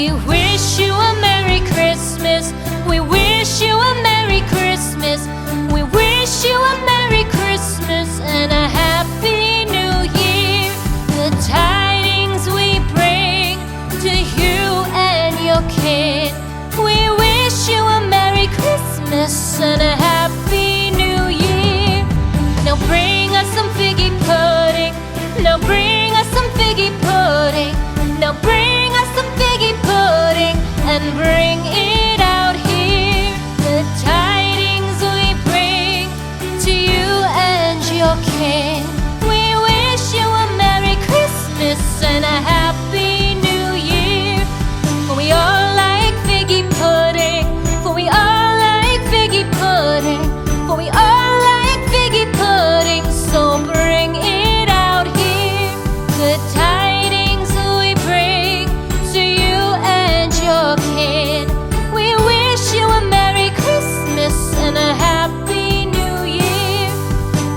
We wish you a Merry Christmas. We wish you a Merry Christmas. We wish you a Merry Christmas and a Happy New Year. The tidings we bring to you and your kid. We wish you a Merry Christmas and a Happy New Year. Now bring us some figgy pudding. Now bring us some figgy pudding. Now bring us some figgy pudding and bring it out here. The tidings we bring to you and your king. We wish you a Merry Christmas and a Happy New Year. For we all like figgy pudding. For we all like figgy pudding. For we all like figgy pudding. So bring it out here. The tidings we bring to you and your kid. We wish you a Merry Christmas and a Happy New Year.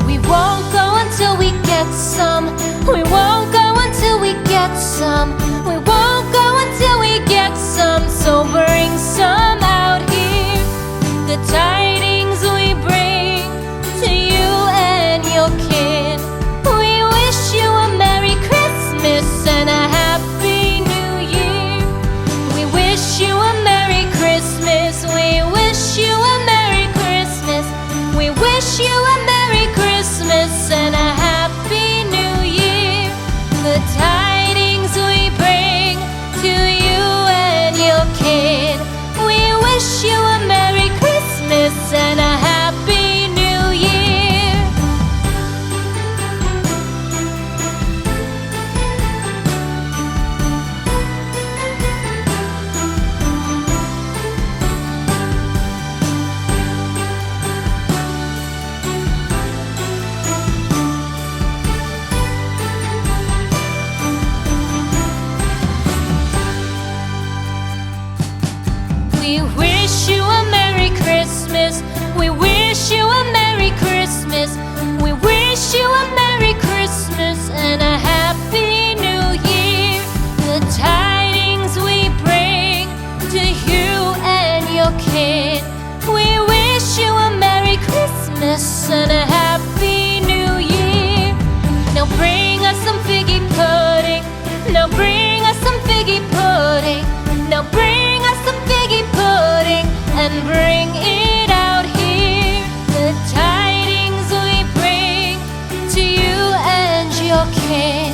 We won't go until we get some. We won't go until we get some. We won't go until we get some. So bring some out here. The tidings we bring to you and your kid. We wish you a Merry Christmas and a Happy New Year. We wish you a Merry Christmas. We wish you a Merry Christmas. We wish you a Merry Christmas and a Happy New Year. The tidings we bring to you and your kid. We wish you a Merry Christmas and a Happy New Year. We wish you a Merry Christmas. We wish you a Merry Christmas. We wish you a Merry Christmas and a Happy New Year. The tidings we bring to you and your kid. We wish you a Merry Christmas and a Happy New Year. Now bring us some figgy pudding. Now bring us some figgy pudding. Now bring us some figgy pudding and bring it out here. The tidings we bring to you and your king.